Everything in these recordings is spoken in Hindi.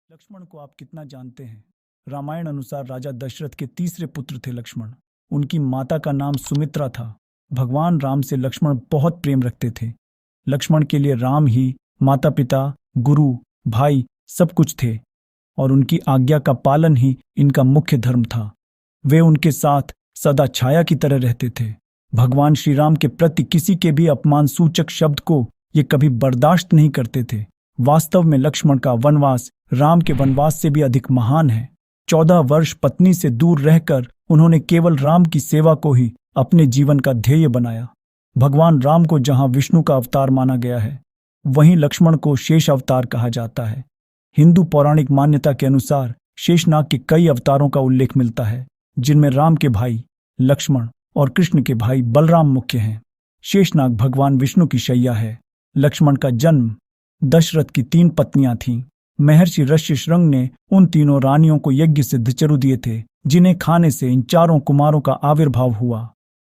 लक्ष्मण को आप कितना जानते हैं? रामायण अनुसार राजा दशरथ के तीसरे पुत्र थे लक्ष्मण। उनकी माता का नाम सुमित्रा था। भगवान राम से लक्ष्मण बहुत प्रेम रखते थे। लक्ष्मण के लिए राम ही माता पिता, गुरु, भाई सब कुछ थे और उनकी आज्ञा का पालन ही इनका मुख्य धर्म था। वे उनके साथ सदा छाया की तरह रहते थे। भगवान श्री राम के प्रति किसी के भी अपमान सूचक शब्द को ये कभी बर्दाश्त नहीं करते थे। वास्तव में लक्ष्मण का वनवास राम के वनवास से भी अधिक महान है। 14 वर्ष पत्नी से दूर रहकर उन्होंने केवल राम की सेवा को ही अपने जीवन का ध्येय बनाया। भगवान राम को जहां विष्णु का अवतार माना गया है, वहीं लक्ष्मण को शेष अवतार कहा जाता है। हिंदू पौराणिक मान्यता के अनुसार शेषनाग के कई अवतारों का उल्लेख मिलता है, जिनमें राम के भाई लक्ष्मण और कृष्ण के भाई बलराम मुख्य हैं। शेषनाग भगवान विष्णु की शैया है। लक्ष्मण का जन्म दशरथ की 3 पत्नियां थीं। महर्षि ऋष्यशृंग ने उन तीनों रानियों को यज्ञ सिद्ध चरु दिए थे, जिन्हें खाने से इन 4 कुमारों का आविर्भाव हुआ।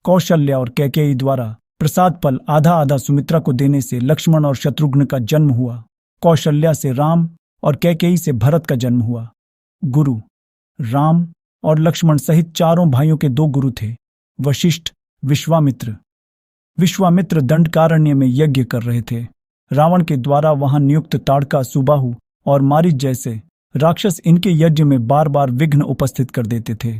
कौशल्या और कैकेयी द्वारा प्रसाद फल आधा आधा सुमित्रा को देने से लक्ष्मण और शत्रुघ्न का जन्म हुआ। कौशल्या से राम और कैकेयी से भरत का जन्म हुआ। गुरु राम और लक्ष्मण सहित 4 भाइयों के 2 गुरु थे, वशिष्ठ, विश्वामित्र। विश्वामित्र दंडकारण्य में यज्ञ कर रहे थे। रावण के द्वारा वहां नियुक्त ताड़का, सुबाहु और मारीच जैसे राक्षस इनके यज्ञ में बार बार विघ्न उपस्थित कर देते थे।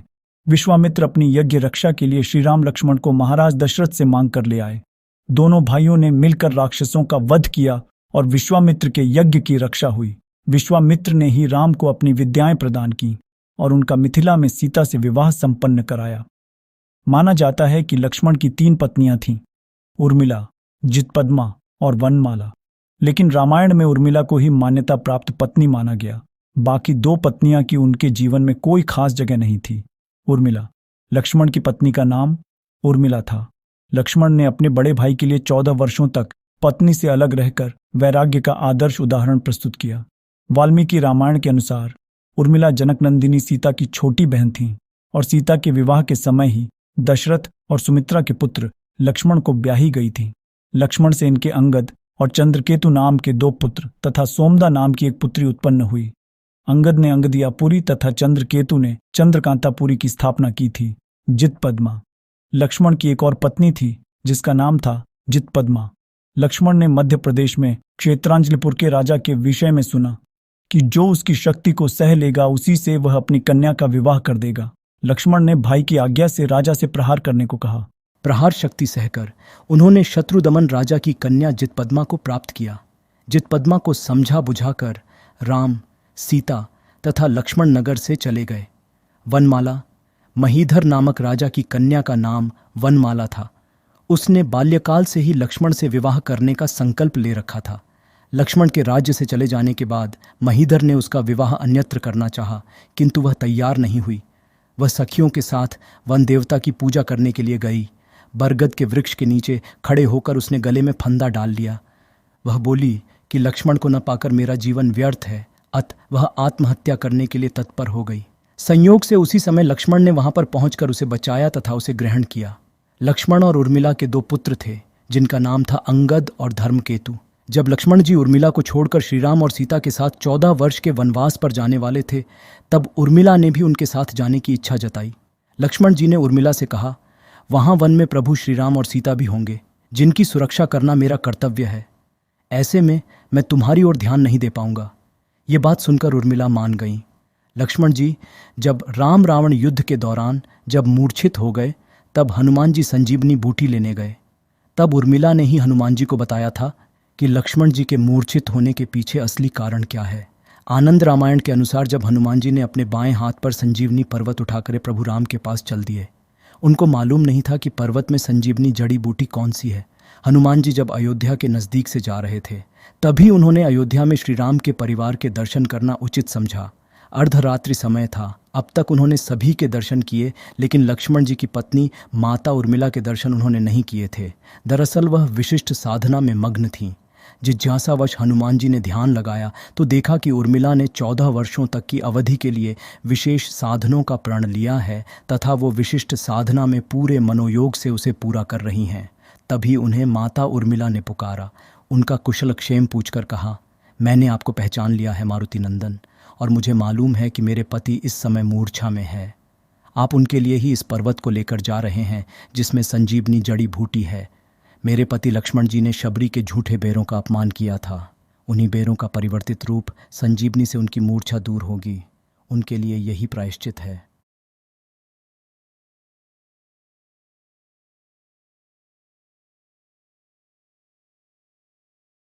विश्वामित्र अपनी यज्ञ रक्षा के लिए श्रीराम लक्ष्मण को महाराज दशरथ से मांग कर ले आए। दोनों भाइयों ने मिलकर राक्षसों का वध किया और विश्वामित्र के यज्ञ की रक्षा हुई। विश्वामित्र ने ही राम को अपनी विद्याएं प्रदान की और उनका मिथिला में सीता से विवाह संपन्न कराया। माना जाता है कि लक्ष्मण की 3 पत्नियां थीं, उर्मिला, जितपद्मा और वनमाला। लेकिन रामायण में उर्मिला को ही मान्यता प्राप्त पत्नी माना गया। बाकी 2 पत्नियां की उनके जीवन में कोई खास जगह नहीं थी। उर्मिला, लक्ष्मण की पत्नी का नाम उर्मिला था। लक्ष्मण ने अपने बड़े भाई के लिए 14 वर्षों तक पत्नी से अलग रहकर वैराग्य का आदर्श उदाहरण प्रस्तुत किया। वाल्मीकि रामायण के अनुसार उर्मिला जनकनंदिनी सीता की छोटी बहन थीं और सीता के विवाह के समय ही दशरथ और सुमित्रा के पुत्र लक्ष्मण को ब्याही गई थी। लक्ष्मण से इनके अंगद और चंद्रकेतु नाम के 2 पुत्र तथा सोमदा नाम की एक पुत्री उत्पन्न हुई। अंगद ने अंगदियापुरी तथा चंद्रकेतु ने चंद्रकांतापुरी की स्थापना की थी। जितपद्मा, लक्ष्मण की एक और पत्नी थी जिसका नाम था जितपद्मा। लक्ष्मण ने मध्य प्रदेश में क्षेत्रांजलिपुर के राजा के विषय में सुना कि जो उसकी शक्ति को सह लेगा उसी से वह अपनी कन्या का विवाह कर देगा। लक्ष्मण ने भाई की आज्ञा से राजा से प्रहार करने को कहा। प्रहार शक्ति सहकर उन्होंने शत्रुदमन राजा की कन्या जितपद्मा को प्राप्त किया। जितपद्मा को समझा बुझाकर राम, सीता तथा लक्ष्मण नगर से चले गए। वनमाला, महीधर नामक राजा की कन्या का नाम वनमाला था। उसने बाल्यकाल से ही लक्ष्मण से विवाह करने का संकल्प ले रखा था। लक्ष्मण के राज्य से चले जाने के बाद महीधर ने उसका विवाह अन्यत्र करना चाहा, किंतु वह तैयार नहीं हुई। वह सखियों के साथ वन देवता की पूजा करने के लिए गई। बरगद के वृक्ष के नीचे खड़े होकर उसने गले में फंदा डाल लिया। वह बोली कि लक्ष्मण को न पाकर मेरा जीवन व्यर्थ है, अतः वह आत्महत्या करने के लिए तत्पर हो गई। संयोग से उसी समय लक्ष्मण ने वहां पर पहुंचकर उसे बचाया तथा उसे ग्रहण किया। लक्ष्मण और उर्मिला के 2 पुत्र थे, जिनका नाम था अंगद और धर्मकेतु। जब लक्ष्मण जी उर्मिला को छोड़कर श्रीराम और सीता के साथ 14 वर्ष के वनवास पर जाने वाले थे, तब उर्मिला ने भी उनके साथ जाने की इच्छा जताई। लक्ष्मण जी ने उर्मिला से कहा, वहां वन में प्रभु श्रीराम और सीता भी होंगे, जिनकी सुरक्षा करना मेरा कर्तव्य है। ऐसे में मैं तुम्हारी ओर ध्यान नहीं दे पाऊंगा। ये बात सुनकर उर्मिला मान गईं। लक्ष्मण जी जब राम रावण युद्ध के दौरान जब मूर्छित हो गए, तब हनुमान जी संजीवनी बूटी लेने गए। तब उर्मिला ने ही हनुमान जी को बताया था कि लक्ष्मण जी के मूर्छित होने के पीछे असली कारण क्या है। आनंद रामायण के अनुसार जब हनुमान जी ने अपने बाएं हाथ पर संजीवनी पर्वत उठाकर प्रभु राम के पास चल दिए, उनको मालूम नहीं था कि पर्वत में संजीवनी जड़ी बूटी कौन सी है। हनुमान जी जब अयोध्या के नज़दीक से जा रहे थे, तभी उन्होंने अयोध्या में श्री राम के परिवार के दर्शन करना उचित समझा। अर्धरात्रि समय था। अब तक उन्होंने सभी के दर्शन किए, लेकिन लक्ष्मण जी की पत्नी माता उर्मिला के दर्शन उन्होंने नहीं किए थे। दरअसल वह विशिष्ट साधना में मग्न थीं। जिज्ञासावश हनुमान जी ने ध्यान लगाया तो देखा कि उर्मिला ने 14 वर्षों तक की अवधि के लिए विशेष साधनों का प्रण लिया है तथा वो विशिष्ट साधना में पूरे मनोयोग से उसे पूरा कर रही हैं। तभी उन्हें माता उर्मिला ने पुकारा। उनका कुशल क्षेम पूछकर कहा, मैंने आपको पहचान लिया है मारुति नंदन, और मुझे मालूम है कि मेरे पति इस समय मूर्छा में है। आप उनके लिए ही इस पर्वत को लेकर जा रहे हैं जिसमें संजीवनी जड़ी बूटी है। मेरे पति लक्ष्मण जी ने शबरी के झूठे बेरों का अपमान किया था। उन्हीं बेरों का परिवर्तित रूप संजीवनी से उनकी मूर्छा दूर होगी। उनके लिए यही प्रायश्चित है।